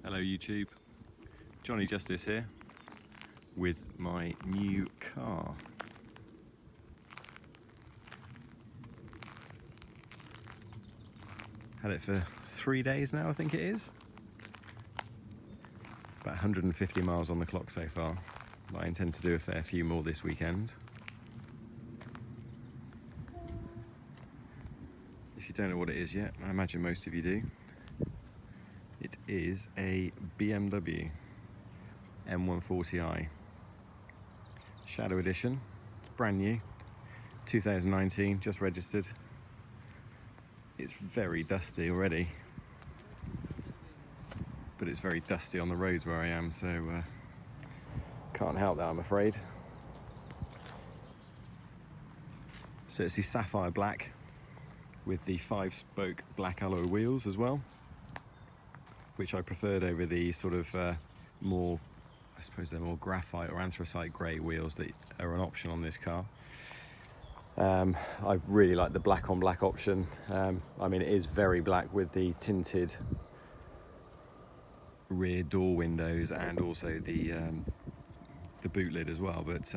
Hello YouTube, Johnny Justice here with my new car. Had it for 3 days now, I think it is. About 150 miles on the clock so far. I intend to do a fair few more this weekend. If you don't know what it is yet, I imagine most of you do. It is a BMW M140i Shadow Edition. It's brand new, 2019, just registered. It's very dusty already, but it's very dusty on the roads where I am, so can't help that, I'm afraid. So it's the Sapphire Black with the 5-spoke black alloy wheels as well, which I preferred over the sort of more, I suppose they're more graphite or anthracite grey wheels that are an option on this car. I really like the black on black option. I mean, it is very black with the tinted rear door windows and also the boot lid as well, but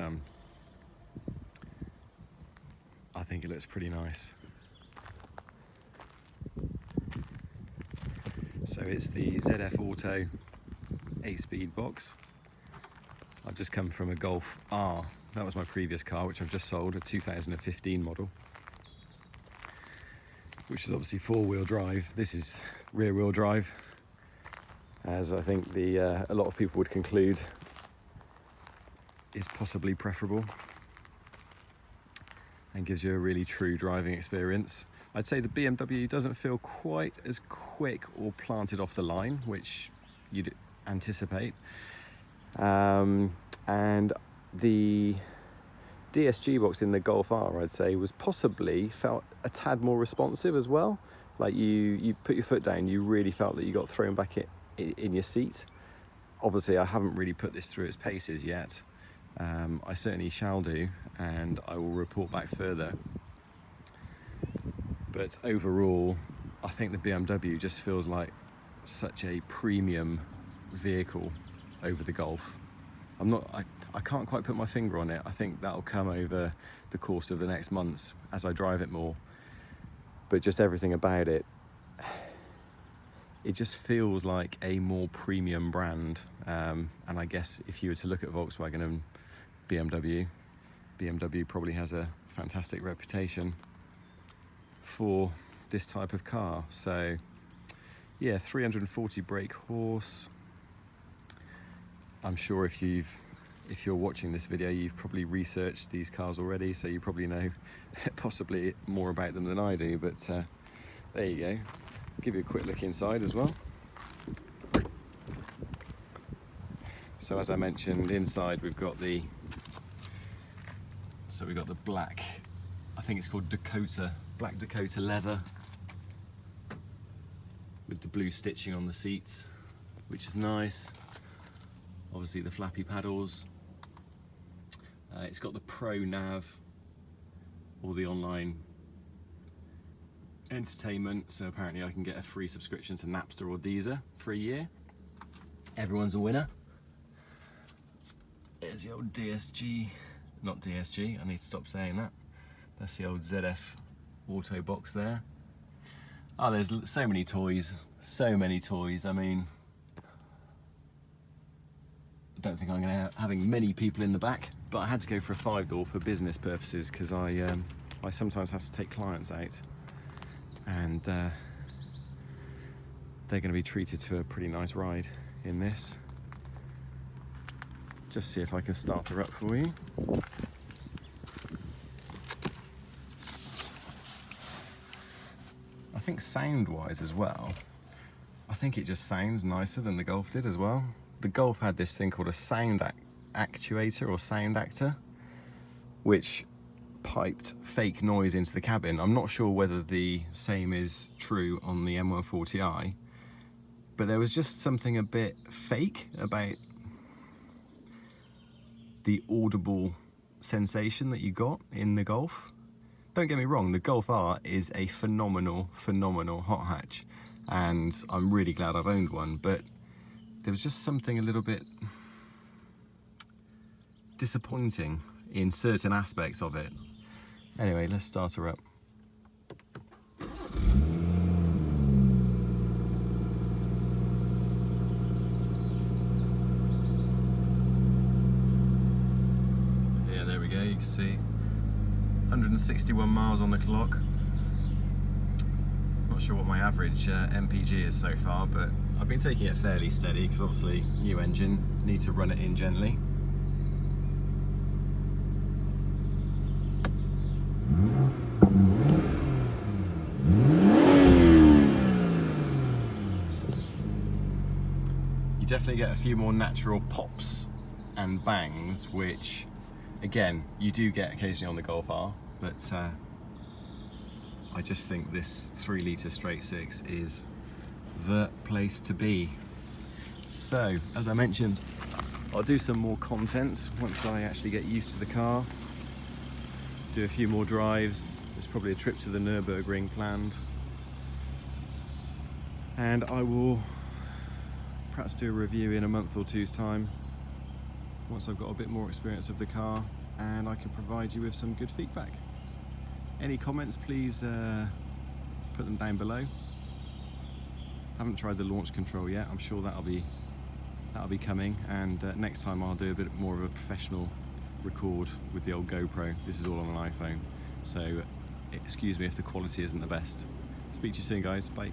I think it looks pretty nice. So it's the ZF Auto 8-speed box. I've just come from a Golf R. That was my previous car, which I've just sold, a 2015 model, which is obviously 4-wheel drive. This is rear-wheel drive, as I think a lot of people would conclude is possibly preferable and gives you a really true driving experience. I'd say the BMW doesn't feel quite as quick or planted off the line, which you'd anticipate. And the DSG box in the Golf R, I'd say, was possibly felt a tad more responsive as well. Like you put your foot down, you really felt that you got thrown back in your seat. Obviously, I haven't really put this through its paces yet. I certainly shall do, and I will report back further. But overall, I think the BMW just feels like such a premium vehicle over the Golf. I can't quite put my finger on it. I think that'll come over the course of the next months as I drive it more. But just everything about it, it just feels like a more premium brand. And I guess if you were to look at Volkswagen and BMW probably has a fantastic reputation for this type of car. So yeah, 340 brake horse. I'm sure if you're watching this video, you've probably researched these cars already, so you probably know possibly more about them than I do, but there you go. I'll give you a quick look inside as well. So as I mentioned, inside we've got the black, I think it's called Dakota, black Dakota leather with the blue stitching on the seats, which is nice. Obviously the flappy paddles. It's got the Pro Nav, all the online entertainment, so apparently I can get a free subscription to Napster or Deezer for a year. Everyone's a winner. There's the old DSG, not DSG, I need to stop saying that. That's the old ZF Auto box there. Oh, there's so many toys, so many toys. I mean, I don't think I'm going to having many people in the back, but I had to go for a 5-door for business purposes because I sometimes have to take clients out, and they're going to be treated to a pretty nice ride in this. Just see if I can start her up for you. I think sound-wise as well, I think it just sounds nicer than the Golf did as well. The Golf had this thing called a sound actuator or sound actor, which piped fake noise into the cabin. I'm not sure whether the same is true on the M140i, but there was just something a bit fake about the audible sensation that you got in the Golf. Don't get me wrong, the Golf R is a phenomenal hot hatch, and I'm really glad I've owned one, but there was just something a little bit disappointing in certain aspects of it. Anyway, let's start her up. So yeah, there we go, you can see 161 miles on the clock. Not sure what my average MPG is so far, but I've been taking it fairly steady because obviously new engine, need to run it in gently. You definitely get a few more natural pops and bangs, which again you do get occasionally on the Golf R, but I just think this 3 litre straight 6 is the place to be. So, as I mentioned, I'll do some more content once I actually get used to the car, do a few more drives. There's probably a trip to the Nürburgring planned, and I will perhaps do a review in a month or two's time once I've got a bit more experience of the car and I can provide you with some good feedback. Any comments, please put them down below. Haven't tried the launch control yet. I'm sure that'll be coming, and next time I'll do a bit more of a professional record with the old GoPro. This is all on an iPhone, so excuse me if the quality isn't the best. Speak to you soon, guys. Bye.